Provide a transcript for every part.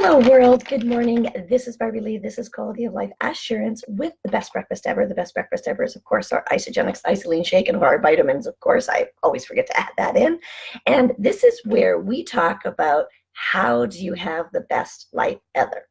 Hello world, good morning. This is Barbie Lee. This is Quality of Life Assurance with the best breakfast ever. The best breakfast ever is, of course, our Isogenics Isoline Shake and our vitamins, of course. I always forget to add that in. And this is where we talk about how do you have the best life ever.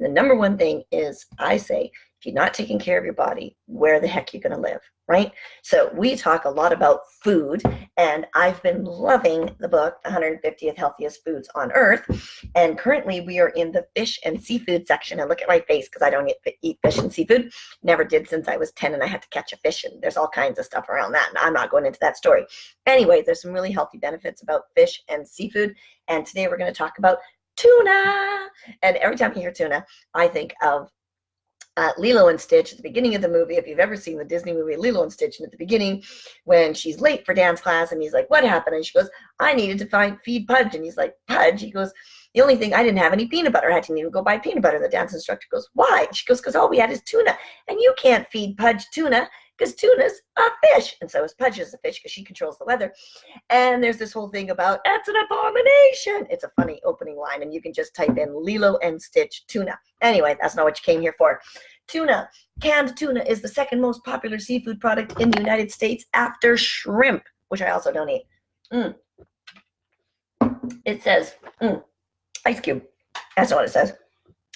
The number one thing is, I say, if you're not taking care of your body, where the heck are you going to live, right? So we talk a lot about food, and I've been loving the book, 150th Healthiest Foods on Earth. And currently we are in the fish and seafood section. And look at my face because I don't eat fish and seafood. Never did since I was 10 and I had to catch a fish. And there's all kinds of stuff around that. And I'm not going into that story. Anyway, there's some really healthy benefits about fish and seafood. And today we're going to talk about tuna. And every time you hear tuna, I think of Lilo and Stitch at the beginning of the movie. If you've ever seen the Disney movie Lilo and Stitch, and at the beginning when she's late for dance class and he's like, what happened? And she goes, I needed to feed Pudge. And he's like, Pudge? He goes, the only thing, I didn't have any peanut butter. I had to even go buy peanut butter. The dance instructor goes, why? And she goes, because all we had is tuna. And you can't feed Pudge tuna because tuna's a fish. And so is Pudge is a fish because she controls the weather. And there's this whole thing about, that's an abomination. It's a funny opening line, and you can just type in Lilo and Stitch tuna. Anyway, that's not what you came here for. Tuna, canned tuna, is the second most popular seafood product in the United States after shrimp, which I also don't eat. It says, ice cube. That's not what it says.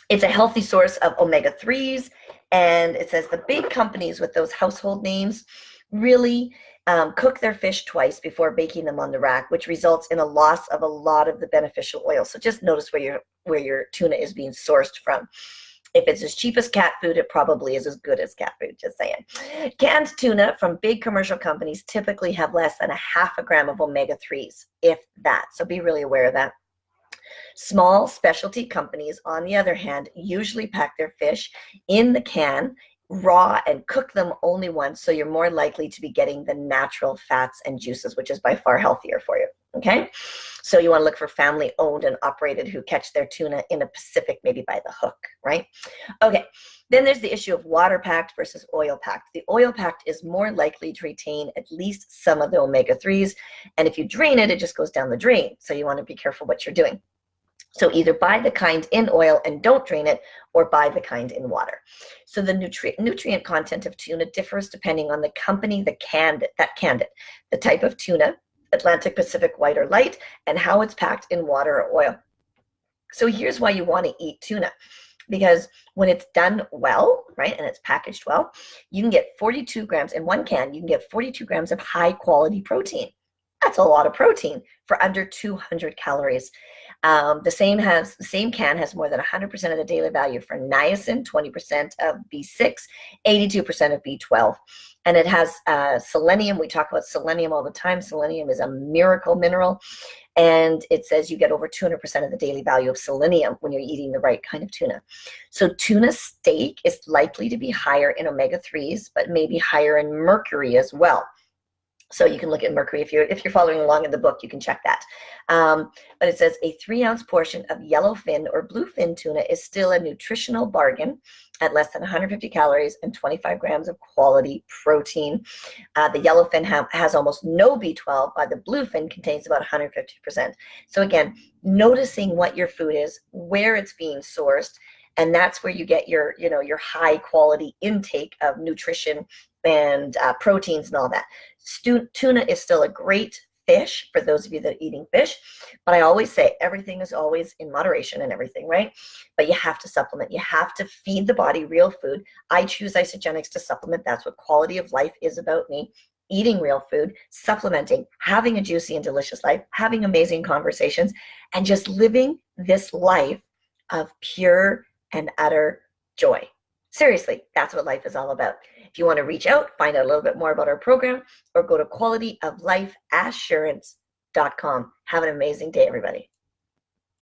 It's a healthy source of omega-3s, and it says the big companies with those household names really cook their fish twice before baking them on the rack, which results in a loss of a lot of the beneficial oil. So just notice where your tuna is being sourced from. If it's as cheap as cat food, it probably is as good as cat food, just saying. Canned tuna from big commercial companies typically have less than 0.5 gram of omega-3s, if that. So be really aware of that. Small specialty companies, on the other hand, usually pack their fish in the can raw and cook them only once, so you're more likely to be getting the natural fats and juices, which is by far healthier for you. Okay, so you want to look for family owned and operated who catch their tuna in a Pacific, maybe by the hook, right? Okay, then there's the issue of water packed versus oil packed. The oil packed is more likely to retain at least some of the omega-3s, and if you drain it, it just goes down the drain. So you want to be careful what you're doing. So either buy the kind in oil and don't drain it, or buy the kind in water. So the nutrient content of tuna differs depending on the company that canned it, the type of tuna, Atlantic, Pacific, white or light, and how it's packed in water or oil. So here's why you want to eat tuna. Because when it's done well, right, and it's packaged well, you can get 42 grams in one can, you can get 42 grams of high quality protein. That's a lot of protein for under 200 calories. The same can has more than 100% of the daily value for niacin, 20% of B6, 82% of B12. And it has selenium. We talk about selenium all the time. Selenium is a miracle mineral. And it says you get over 200% of the daily value of selenium when you're eating the right kind of tuna. So tuna steak is likely to be higher in omega-3s, but maybe higher in mercury as well. So you can look at mercury. If you're following along in the book, you can check that. But it says a 3-ounce portion of yellowfin or bluefin tuna is still a nutritional bargain at less than 150 calories and 25 grams of quality protein. The yellowfin has almost no B12, while the bluefin contains about 150%. So again, noticing what your food is, where it's being sourced, and that's where you get your high quality intake of nutrition and proteins and all that. Tuna is still a great fish for those of you that are eating fish, but I always say everything is always in moderation and everything, right? But you have to supplement. You have to feed the body real food. I choose Isogenics to supplement. That's what quality of life is about me. Eating real food, supplementing, having a juicy and delicious life, having amazing conversations, and just living this life of pure and utter joy. Seriously, that's what life is all about. If you want to reach out, find out a little bit more about our program, or go to qualityoflifeassurance.com. Have an amazing day, everybody.